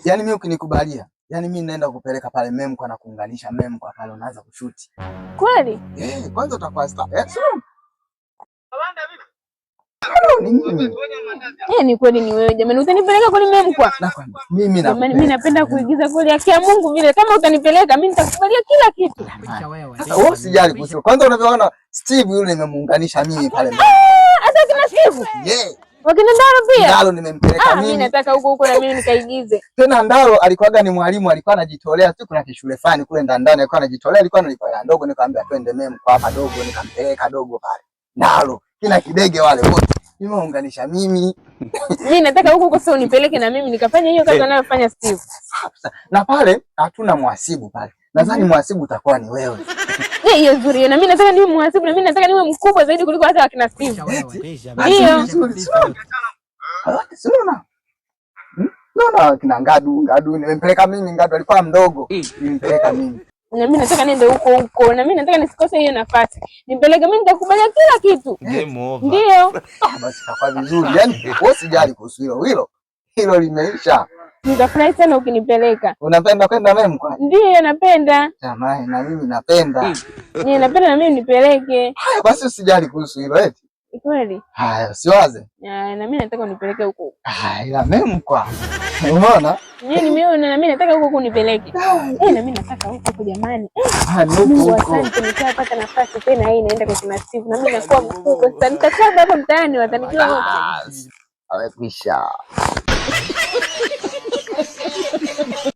Yaani mimi ukinikubalia, yaani mimi naenda kupeleka pale Memko na kuunganisha Memko pale unaanza kushuti. Kweli? Kwanza utakuwa star. Kabanda vipi? Ni kweli ni wewe jamani, utanipeleka kweli Memko? Mimi napenda kuigiza kweli, akia Mungu vile kama utanipeleka mimi nitakubalia kila kitu. Sasa wewe usijali kuhusu. Kwanza unavyoona Steve yule nimemuunganisha mimi pale. Hata kina Steve? Wakina Ndaro pia? Ndaro nimempeleka mimi. Mimi nataka huko na mimi nikaigize. Tena Ndaro alikuwaga ni mwalimu, alikuwa anajitolea tu, kuna kishule fani kule ndani alikuwa anajitolea, alikuwa analipa ndogo, nikamwambia twende Memko hapa dogo, nikampeleka dogo pale. Ndaro kina kidege wale wote nimeunganisha mimi. Mimi nataka huko sasa unipeleke na mimi nikafanya hiyo kazi anayofanya Steve. Na pale hatuna mhasibu pale. Nadhani mhasibu utakuwa ni wewe. Hiyo nzuri. Na mimi nataka niwe mhasibu, na mimi nataka niwe mkubwa zaidi kuliko hata wakina Steve. Ndio. Naona kina Ngadu nimempeleka mimi, Ngadu alikuwa mdogo. Nimempeleka mimi. Na mimi nataka niende huko. Na mimi nataka nisikose hiyo nafasi. Nipeleke mimi nitakubalia kila kitu. Ndio. Basi itakuwa vizuri. Yaani wewe usijali kuhusu hilo. Hilo limeisha. Nitafurahi sana ukinipeleka. Unapenda kwenda Memko? Ndio, napenda. Jamani, na mimi napenda. Napenda na mimi nipeleke. Haya basi usijali kuhusu hilo eti. Kweli? Haya, usiwaze. Na mimi nataka unipeleke huko. Ila Memko. Unaona? Nimeona na mimi nataka huko unipeleke. Na mimi nataka huko jamani. Huko. Asante, nitapata nafasi tena hii naenda kwa kina Steve. Na mimi nakuwa mkubwa sasa. Nitakaa hapa mtaani watanijua. Amekwisha.